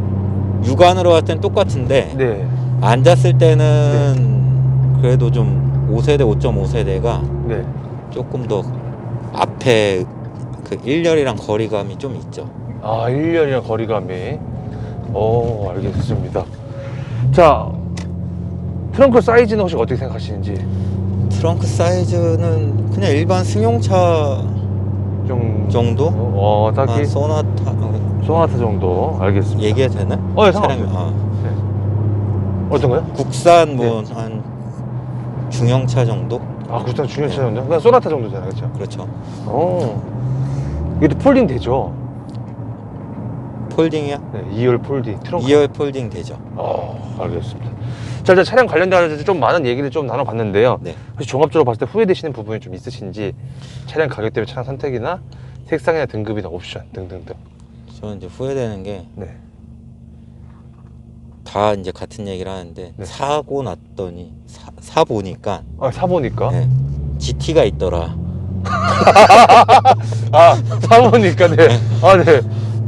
육안으로 봤을 땐 똑같은데 네. 앉았을 때는 그래도 좀 5세대, 5.5세대가 네. 조금 더 앞에 그 1열이랑 거리감이 좀 있죠. 아, 1년이랑 거리감이. 오, 알겠습니다. 자, 트렁크 사이즈는 혹시 어떻게 생각하시는지? 트렁크 사이즈는 그냥 일반 승용차 좀 정도? 딱히 아, 소나타 소나타 정도. 알겠습니다. 얘기해도 되나? 예, 상관없어요. 아, 어떤 거요? 국산 뭐 한 중형차 정도? 아, 국산 중형차 네. 정도? 그냥 소나타 정도잖아요, 그렇죠? 그렇죠. 이것도 폴딩 되죠? 폴딩이야? 네, 2열 폴딩, 트렁크. 2열 폴딩 되죠. 알겠습니다. 자, 이제 차량 관련돼서 좀 많은 얘기를 좀 나눠봤는데요. 네. 혹시 종합적으로 봤을 때 후회되시는 부분이 좀 있으신지, 차량 가격 대비 차량 선택이나 색상이나 등급이나 옵션 등등등. 저는 이제 후회되는 게 네. 다 이제 같은 얘기를 하는데 네. 사고 났더니 사 보니까 아, 사보니까? 네, GT가 있더라. 아, 사보니까, 네. 아, 네.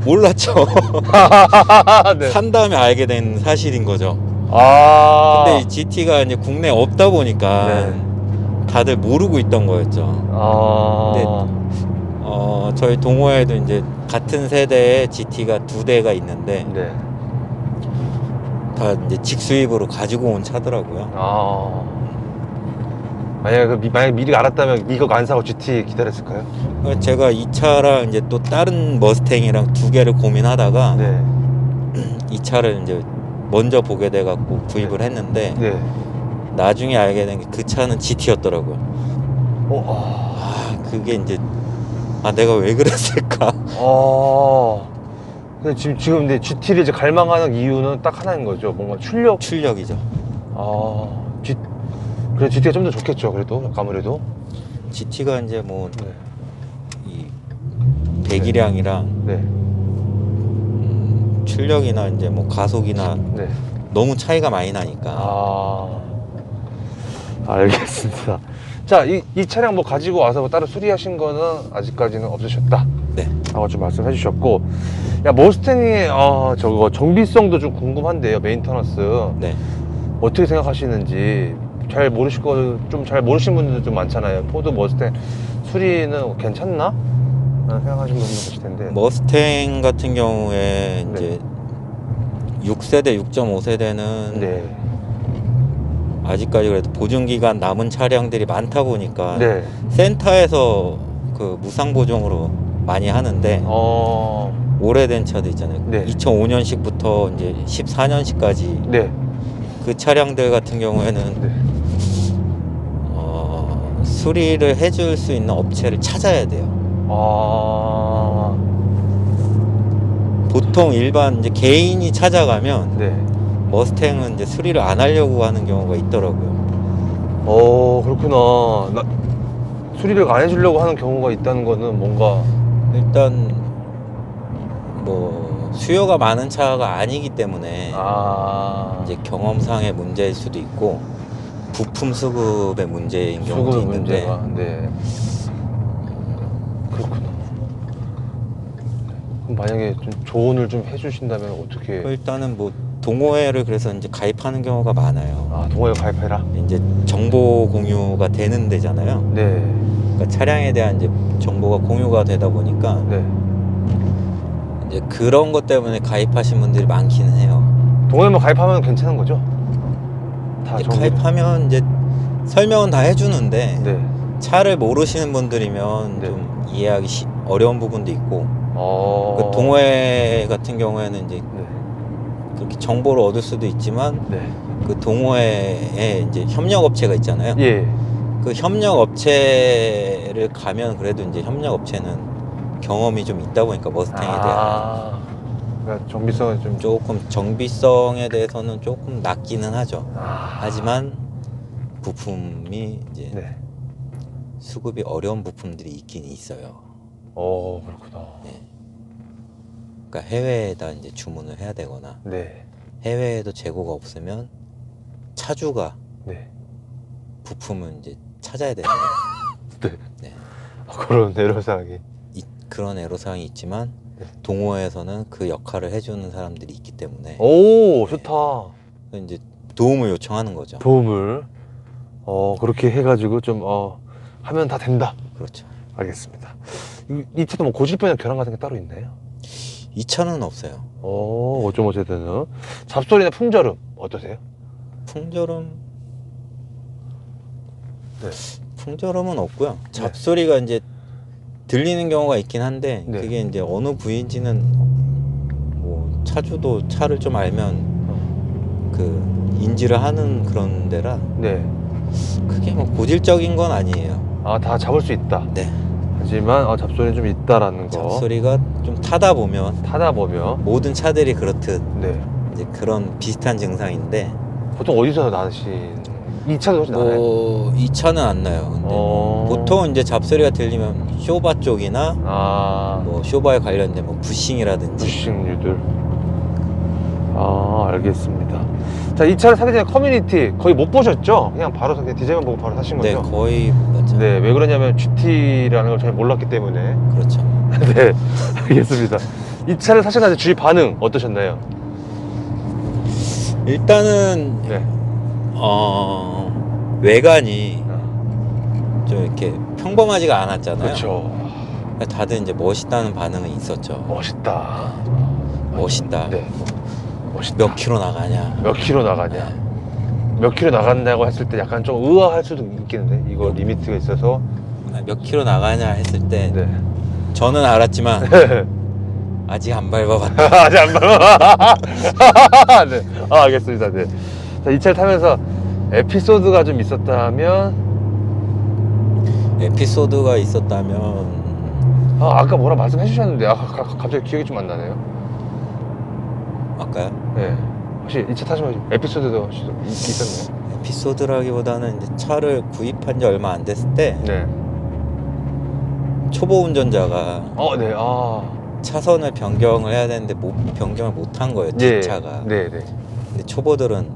몰랐죠. 네. 산 다음에 알게 된 사실인 거죠. 아. 근데 이 GT가 이제 국내에 없다 보니까 네. 다들 모르고 있던 거였죠. 아. 저희 동호회에도 이제 같은 세대의 GT가 2대가 있는데 네. 다 이제 직수입으로 가지고 온 차더라고요. 아. 만약에 미리 알았다면 이거 안 사고 GT 기다렸을까요? 그래서 제가 이 차랑 이제 또 다른 머스탱이랑 2개를 고민하다가 네. 이 차를 이제 먼저 보게 돼 갖고 구입을 했는데 네. 나중에 알게 된 게 그 차는 GT였더라고요. 아. 그게 이제 내가 왜 그랬을까? 근데 지금 근데 GT를 이제 갈망하는 이유는 딱 하나인 거죠. 뭔가 출력. 출력이죠. 그래 GT가 좀 더 좋겠죠. 그래도 아무래도. GT가 이제 뭐 네. 이 배기량이랑 네. 출력이나 이제 뭐 가속이나 네. 너무 차이가 많이 나니까. 알겠습니다. 자, 이 차량 뭐 가지고 와서 뭐 따로 수리하신 거는 아직까지는 없으셨다. 네. 라고 좀 말씀해 주셨고, 야, 머스탱의 저거 정비성도 좀 궁금한데요. 메인터넌스 네. 어떻게 생각하시는지. 잘 모르실 거 좀 잘 모르시는 분들도 좀 많잖아요. 포드 머스탱 수리는 괜찮나? 라는 생각하시는 분도 계실 텐데. 머스탱 같은 경우에 이제 6세대, 6.5세대는 네. 아직까지 그래도 보증기간 남은 차량들이 많다 보니까 네. 센터에서 그 무상 보정으로 많이 하는데 오래된 차도 있잖아요. 네. 2005년식부터 이제 14년식까지 네. 그 차량들 같은 경우에는 네. 수리를 해줄 수 있는 업체를 찾아야 돼요. 보통 일반 이제 개인이 찾아가면 네. 머스탱은 이제 수리를 안 하려고 하는 경우가 있더라고요. 그렇구나. 수리를 안 해주려고 하는 경우가 있다는 거는 뭔가. 일단 뭐 수요가 많은 차가 아니기 때문에 이제 경험상의 문제일 수도 있고, 부품 수급의 문제인 경우도 수급 있는데 문제가. 네. 그렇구나. 그럼 만약에 좀 조언을 좀 해주신다면 어떻게? 일단은 뭐 동호회를 그래서 이제 가입하는 경우가 많아요. 아, 동호회 가입해라. 이제 정보 공유가 되는 데잖아요. 네. 그러니까 차량에 대한 이제 정보가 공유가 되다 보니까 네. 이제 그런 것 때문에 가입하신 분들이 많기는 해요. 동호회만 가입하면 괜찮은 거죠? 다 이제 정비. 가입하면 이제 설명은 다 해주는데 네. 차를 모르시는 분들이면 네. 좀 이해하기 어려운 부분도 있고 그 그 동호회 같은 경우에는 이제 네. 그렇게 정보를 얻을 수도 있지만 네. 그 동호회에 이제 협력 업체가 있잖아요. 예. 그 협력 업체를 가면 그래도 이제 협력 업체는 경험이 좀 있다 보니까 머스탱에 대한 그러니까 정비성은 좀. 조금 정비성에 대해서는 조금 낮기는 하죠. 아. 하지만 부품이 이제 네. 수급이 어려운 부품들이 있긴 있어요. 그렇구나. 네. 그러니까 해외에다 이제 주문을 해야 되거나 네. 해외에도 재고가 없으면 차주가 네. 부품을 이제 찾아야 되는 네. 네. 그런 애로사항이. 그런 애로사항이 있지만 네. 동호회에서는 그 역할을 해주는 사람들이 있기 때문에 오, 좋다. 이제 도움을 요청하는 거죠. 도움을. 그렇게 해가지고 좀, 하면 다 된다. 그렇죠. 알겠습니다. 이 차도 뭐 고질병이나 결함 같은 게 따로 있나요? 이 차는 없어요. 5.5세대는. 잡소리나 풍절음 어떠세요? 풍절음 네. 풍절음은 없고요. 잡소리가 이제 들리는 경우가 있긴 한데 네. 그게 이제 어느 부위인지는 뭐 차주도 차를 좀 알면 그 인지를 하는 그런 데라 네. 그게 뭐 고질적인 건 아니에요. 다 잡을 수 있다. 네. 하지만 잡소리는 좀 있다라는 거. 잡소리가 좀 타다 보면 타다 보면. 모든 차들이 그렇듯 네. 이제 그런 비슷한 증상인데 보통 어디서 나신? 이 차도 혹시 나나요? 이 차는 안 나요. 근데 보통 이제 잡소리가 들리면 쇼바 쪽이나 뭐 쇼바에 관련된 뭐 부싱이라든지 부싱류들. 알겠습니다. 자, 이 차를 사기 전에 커뮤니티 거의 못 보셨죠? 그냥 바로 그냥 디자인만 보고 바로 사신 네, 거죠? 거의 맞죠. 네, 왜 그러냐면 GT라는 걸 잘 몰랐기 때문에. 그렇죠. 네, 알겠습니다. 이 차를 사시면서 주위 반응 어떠셨나요? 일단은 네. 외관이 좀 이렇게 평범하지가 않았잖아요. 그렇죠. 다들 이제 멋있다는 반응은 있었죠. 멋있다. 멋있다. 네. 멋있다. 몇 킬로 나가냐. 몇 킬로 나가냐. 몇 킬로 나간다고 했을 때 약간 좀 의아할 수도 있겠는데 이거 리미트가 있어서. 몇 킬로 나가냐 했을 때 네. 저는 알았지만 아직 안 밟아봤다. 아직 안 봐. 네. 알겠습니다. 네. 자, 이 차를 타면서 에피소드가 좀 있었다면. 에피소드가 있었다면 아까 뭐라 말씀해 주셨는데 갑자기 기억이 좀 안 나네요. 아까요? 네. 혹시 이 차 타시면서 에피소드도 혹시 있었나요? 에피소드라기보다는 이제 차를 구입한 지 얼마 안 됐을 때 네. 초보 운전자가 네. 차선을 변경을 해야 되는데 변경을 못 한 거예요. 뒷차가. 네. 근데 초보들은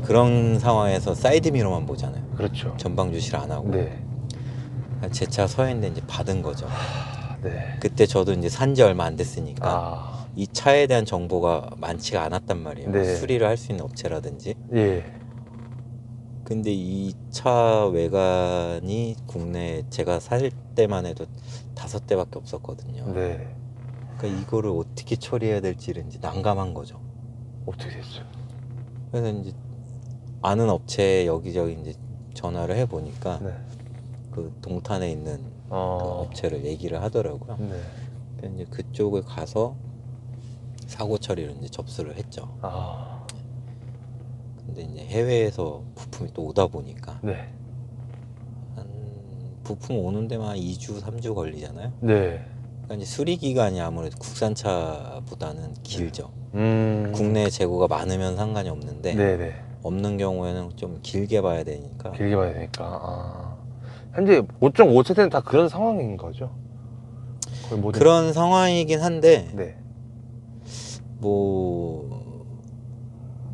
그런 상황에서 사이드미러만 보잖아요. 그렇죠. 전방 주시를 안 하고. 네. 제 차 서 있는데 이제 받은 거죠. 네. 그때 저도 이제 산 지 얼마 안 됐으니까 이 차에 대한 정보가 많지가 않았단 말이에요. 네. 수리를 할 수 있는 업체라든지. 예. 근데 이 차 외관이 국내에 제가 살 때만 해도 5대밖에 없었거든요. 네. 그러니까 이거를 어떻게 처리해야 될지를 이제 난감한 거죠. 어떻게 됐어요? 그래서 이제 아는 업체에 여기저기 이제 전화를 해 보니까 네. 그 동탄에 있는 그 업체를 얘기를 하더라고요. 네. 그래서 이제 그쪽을 가서 사고 처리를 이제 접수를 했죠. 근데 이제 해외에서 부품이 또 오다 보니까 네. 한 부품 오는 데만 한 2주, 3주 걸리잖아요. 네. 그러니까 이제 수리 기간이 아무래도 국산차보다는 길죠. 국내 재고가 많으면 상관이 없는데 네네. 없는 경우에는 좀 길게 봐야 되니까. 길게 봐야 되니까. 현재 5.5세대는 다 그런 상황인 거죠? 거의 모든. 그런 상황이긴 한데 네. 뭐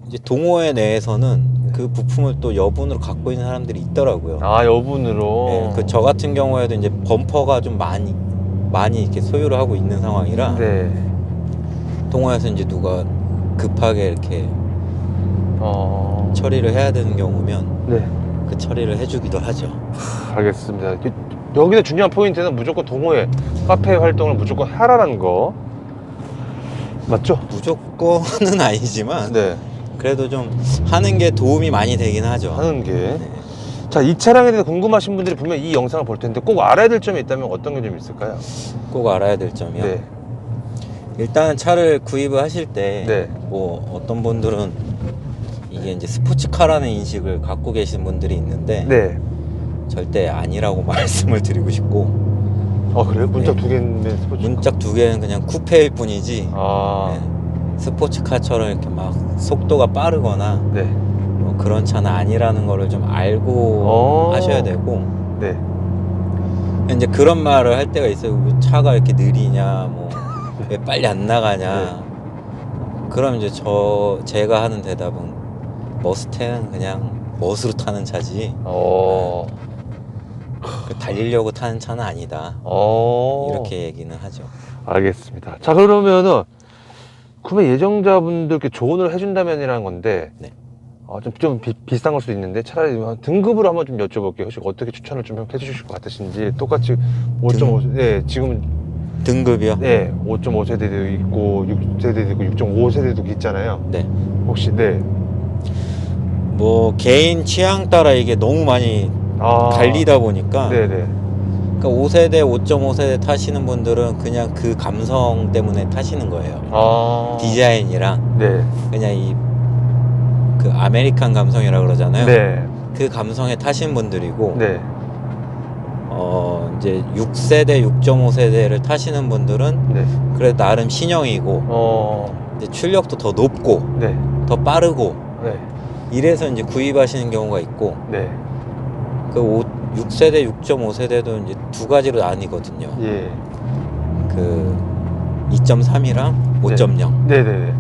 이제 동호회 내에서는 그 부품을 또 여분으로 갖고 있는 사람들이 있더라고요. 아, 여분으로. 네, 그 저 같은 경우에도 이제 범퍼가 좀 많이 이렇게 소유를 하고 있는 상황이라 네. 동호회에서 이제 누가 급하게 이렇게 처리를 해야 되는 경우면 네. 그 처리를 해주기도 하죠. 알겠습니다. 여기서 중요한 포인트는 무조건 동호회, 카페 활동을 무조건 하라는 거. 맞죠? 무조건은 아니지만 네. 그래도 좀 하는 게 도움이 많이 되긴 하죠. 하는 게. 네. 자, 이 차량에 대해서 궁금하신 분들이 분명 이 영상을 볼 텐데 꼭 알아야 될 점이 있다면 어떤 게 좀 있을까요? 꼭 알아야 될 점이요. 네. 일단 차를 구입을 하실 때 네. 뭐 어떤 분들은 이게 이제 스포츠카라는 인식을 갖고 계신 분들이 있는데 네. 절대 아니라고 말씀을 드리고 싶고, 아, 그래요? 문짝 네. 두 개인데 스포츠. 문짝 두 개는 그냥 쿠페일 뿐이지 아. 네. 스포츠카처럼 이렇게 막 속도가 빠르거나 네. 뭐 그런 차는 아니라는 거를 좀 알고 하셔야 되고, 네. 이제 그런 말을 할 때가 있어요. 왜 차가 이렇게 느리냐, 뭐 왜 빨리 안 나가냐. 그럼 이제 제가 하는 대답은 머스탱은 그냥 멋으로 타는 차지 달리려고 타는 차는 아니다. 이렇게 얘기는 하죠. 알겠습니다. 자, 그러면은 구매 예정자분들께 조언을 해준다면이라는 건데, 네. 좀 비싼 걸 수도 있는데 차라리 등급으로 한번 좀 여쭤볼게요. 혹시 어떻게 추천을 좀 해주실 것 같으신지. 똑같이 5.5, 네, 지금 등급이요? 네, 5.5세대도 있고 6세대도 있고 6.5세대도 있잖아요. 네. 혹시 네. 뭐 개인 취향 따라 이게 너무 많이 갈리다 보니까 네네. 그러니까 5세대, 5.5세대 타시는 분들은 그냥 그 감성 때문에 타시는 거예요. 디자인이랑 네. 그냥 그 아메리칸 감성이라 그러잖아요. 네. 그 감성에 타신 분들이고, 네. 이제 6세대, 6.5세대를 타시는 분들은 네. 그래 나름 신형이고 이제 출력도 더 높고 네. 더 빠르고 네. 이래서 이제 구입하시는 경우가 있고, 네. 그 6세대, 6.5세대도 이제 두 가지로 나뉘거든요. 예. 그 2.3이랑 5.0. 네네네.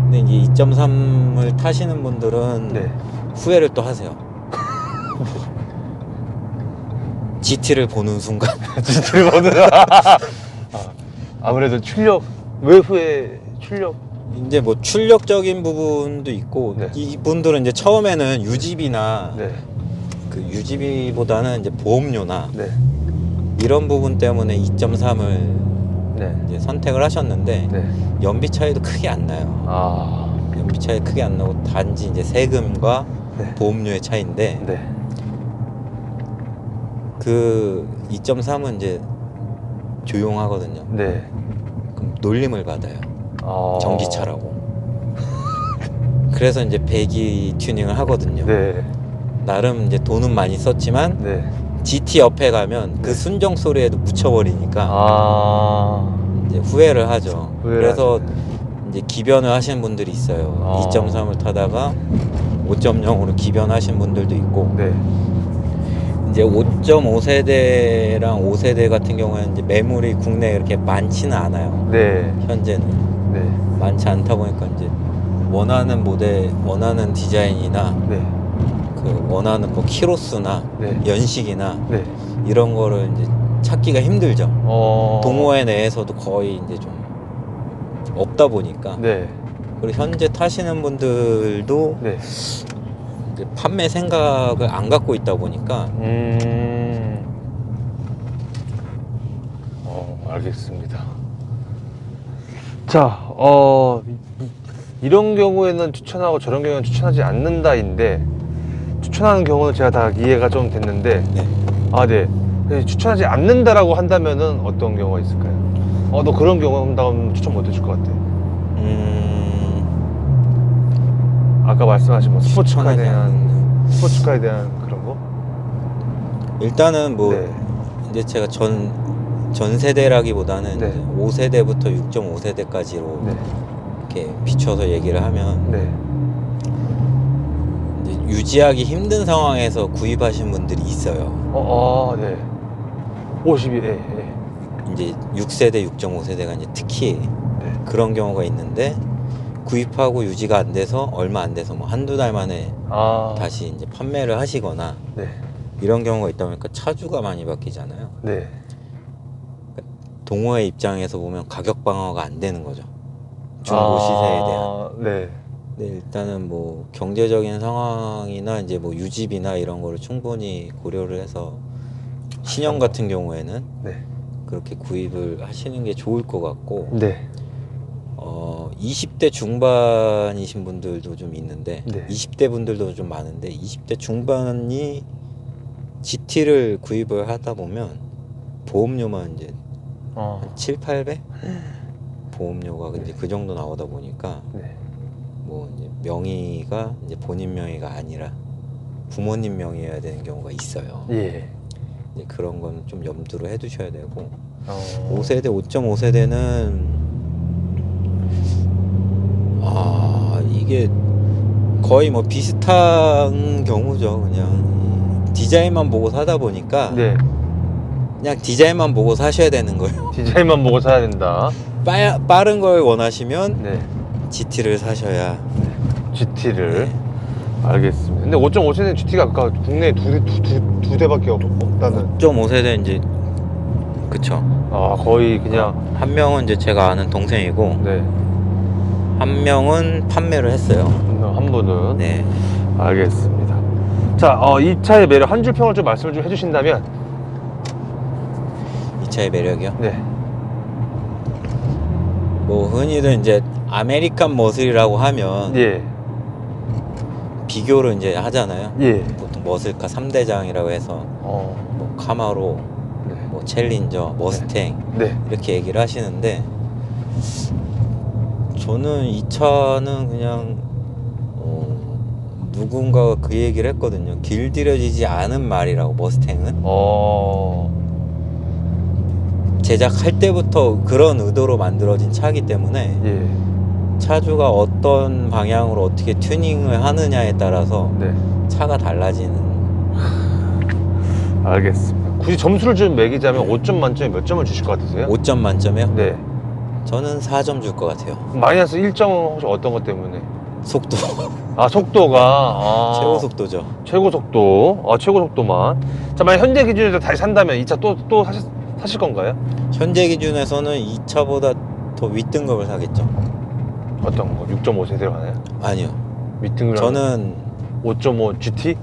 근데 이제 2.3을 타시는 분들은 네. 후회를 또 하세요. GT를 보는 순간 GT를 보는 아무래도 출력 출력 이제 뭐 출력적인 부분도 있고, 네. 이분들은 이제 처음에는 유지비나 네. 그 유지비보다는 이제 보험료나 네. 이런 부분 때문에 2.3을 네. 이제 선택을 하셨는데 네. 연비 차이도 크게 안 나요. 연비 차이 크게 안 나고 단지 이제 세금과 네. 보험료의 차이인데, 네. 그 2.3은 이제 조용하거든요. 네. 그럼 놀림을 받아요. 전기차라고. 그래서 이제 배기 튜닝을 하거든요. 네. 나름 이제 돈은 많이 썼지만 네. GT 옆에 가면 그 순정 소리에도 묻혀버리니까 이제 후회를 하죠. 그래서 이제 기변을 하시는 분들이 있어요. 2.3을 타다가 5.0으로 기변하신 분들도 있고, 네. 이제 5.5세대랑 5세대 같은 경우에는 이제 매물이 국내에 이렇게 많지는 않아요. 네. 현재는 네. 많지 않다 보니까 이제 원하는 모델, 원하는 디자인이나 네. 그 원하는 뭐 키로수나 네. 연식이나 네. 이런 거를 이제 찾기가 힘들죠. 동호회 내에서도 거의 이제 좀 없다 보니까. 네. 그리고 현재 타시는 분들도 네. 이제 판매 생각을 안 갖고 있다 보니까 알겠습니다. 자, 이런 경우에는 추천하고 저런 경우에는 추천하지 않는다인데, 추천하는 경우는 제가 다 이해가 좀 됐는데, 네. 네. 추천하지 않는다라고 한다면은 어떤 경우가 있을까요? 너 그런 경우 한다면 추천 못 해줄 것 같아. 아까 말씀하신 뭐 스포츠카에 대한 그런 거? 일단은 뭐 네. 이제 제가 전 세대라기보다는 네. 이제 5세대부터 6.5세대까지로 네. 이렇게 비춰서 얘기를 하면, 네. 이제 유지하기 힘든 상황에서 구입하신 분들이 있어요. 네. 52, 예. 이제 6세대, 6.5세대가 이제 특히 네. 그런 경우가 있는데, 구입하고 유지가 안 돼서 얼마 안 돼서 뭐 한두 달 만에 아. 다시 이제 판매를 하시거나 네. 이런 경우가 있다 보니까 차주가 많이 바뀌잖아요. 네. 동호회 입장에서 보면 가격 방어가 안 되는 거죠. 중고 시세에 대한. 네. 근데 일단은 뭐 경제적인 상황이나 이제 뭐 유지비나 이런 거를 충분히 고려를 해서 신형 같은 경우에는 네. 그렇게 구입을 하시는 게 좋을 것 같고, 네. 20대 중반이신 분들도 좀 있는데, 네. 20대 분들도 좀 많은데, 20대 중반이 GT를 구입을 하다 보면 보험료만 이제 한 7, 800? 보험료가 이제 그 정도 나오다 보니까 네. 뭐 이제 명의가 이제 본인 명의가 아니라 부모님 명의여야 되는 경우가 있어요. 예. 이제 그런 건 좀 염두를 해 두셔야 되고, 5세대. 5세대, 5.5세대는 이게 거의 뭐 비슷한 경우죠. 그냥 디자인만 보고 사다 보니까 네. 그냥 디자인만 보고 사셔야 되는 거예요. 디자인만 보고 사야 된다. 빠른 걸 원하시면 네. GT를 사셔야. GT를. 네. 알겠습니다. 근데 5.5세대 GT가 아까 국내에 두 대밖에 없다는. 5.5세대 이제 그쵸. 거의 그냥. 한 명은 이제 제가 아는 동생이고, 네. 한 명은 판매를 했어요. 한 분은. 네. 알겠습니다. 자, 이 차의 매력 한 줄 평을 좀 말씀을 좀 해주신다면. 이 차의 매력이요? 네. 뭐 흔히들 이제 아메리칸 머슬이라고 하면 예. 비교를 이제 하잖아요. 예. 보통 머슬카 3대장이라고 해서 뭐 카마로, 네. 뭐 챌린저, 머스탱 네. 이렇게 얘기를 하시는데, 저는 이 차는 그냥 누군가가 그 얘기를 했거든요. 길들여지지 않은 말이라고. 머스탱은 제작할 때부터 그런 의도로 만들어진 차이기 때문에 예. 차주가 어떤 방향으로 어떻게 튜닝을 하느냐에 따라서 네. 차가 달라지는. 알겠습니다. 굳이 점수를 좀 매기자면 5점 만점에 몇 점을 주실 것 같으세요? 5점 만점이요? 네. 저는 4점 줄 것 같아요. 마이너스 1점은 혹시 어떤 것 때문에? 속도. 속도가. 최고 속도죠. 최고 속도. 최고 속도만. 자, 만약 현재 기준에서 다시 산다면 이 차 또 사실 건가요? 현재 기준에서는 이 차보다 더 윗등급을 사겠죠. 어떤 거? 6.5세대로 가나요? 아니요. 윗등급. 저는 5.5 GT?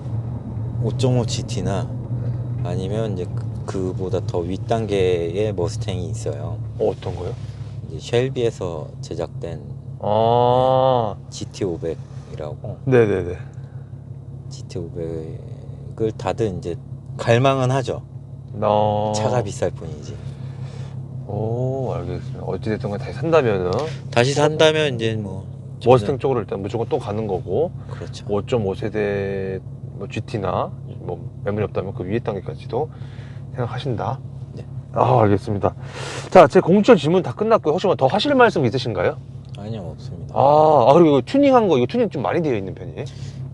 5.5 GT나 아니면 이제 그보다 더 윗단계의 머스탱이 있어요. 어떤 거요? 이제 쉘비에서 제작된 GT500이라고. 네네네. GT500을 다들 이제 갈망은 하죠. 차가 비쌀 뿐이지. 알겠습니다. 어찌됐든 간에 다시 산다면은. 다시 산다면 이제 뭐 머스탱 쪽으로 일단 무조건 또 가는 거고. 그렇죠. 5.5세대 뭐 GT나 뭐 매물이 없다면 그 위에 단계까지도 생각하신다. 네. 알겠습니다. 자, 제 공식적 질문 다 끝났고요. 혹시 뭐 더 하실 말씀 있으신가요? 아니요, 없습니다. 그리고 이거 튜닝한 거, 이거 튜닝 좀 많이 되어 있는 편이에요?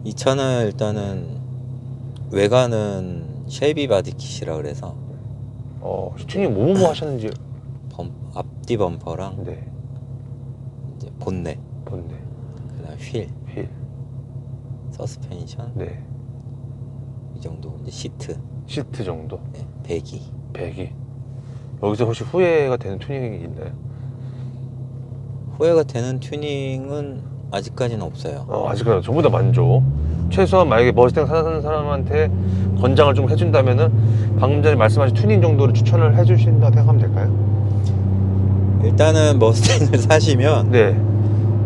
이 차는 일단은 외관은 쉘비 바디킷이라 그래서 튜닝 뭐 하셨는지. 앞뒤 범퍼랑 네. 이제 본넷, 본네. 그다음 휠, 휠. 서스펜션, 네. 이 정도. 이제 시트 정도. 네, 배기. 여기서 혹시 후회가 되는 튜닝이 있나요? 후회가 되는 튜닝은 아직까지는 없어요. 아직까지 전부 다 만족. 최소한 만약에 머스탱 사는 사람한테 권장을 좀 해준다면은 방금 전에 말씀하신 튜닝 정도를 추천을 해주신다 생각하면 될까요? 일단은 머스탱을 사시면 네.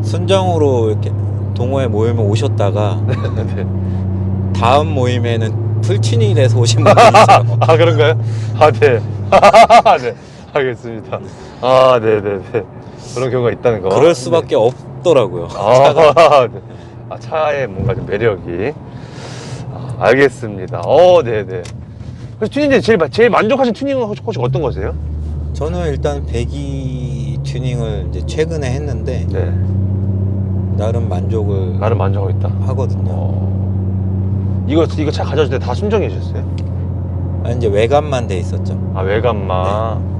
순정으로 이렇게 동호회 모임에 오셨다가 네. 다음 모임에는 풀 튜닝이 돼서 오신 분들 있어요. 그런가요? 네. 네. 알겠습니다. 네네네. 그런 경우가 있다는 거. 그럴 수밖에 없더라고요. 네. 차의 뭔가 좀 매력이. 알겠습니다. 네네. 그래서 튜닝 중에 제일 만족하신 튜닝은 혹시 어떤 거세요? 저는 일단 배기 튜닝을 이제 최근에 했는데 네. 나름 만족을 나름 만족하고 있다. 하거든요. 이거 차 가져올 때 다 순정해 주셨어요? 이제 외관만 돼 있었죠. 외관만.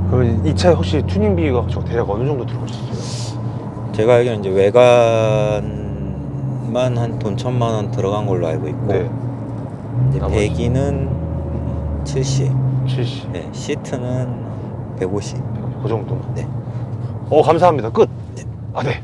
그럼 이 차에 혹시 튜닝비가 대략 어느 정도 들어가셨어요? 제가 알기로는 이제 외관만 한 돈 1,000만 원 들어간 걸로 알고 있고 네. 이제 나머지. 배기는 70, 70. 네, 시트는 150. 그 정도. 네. 감사합니다. 끝. 아, 네.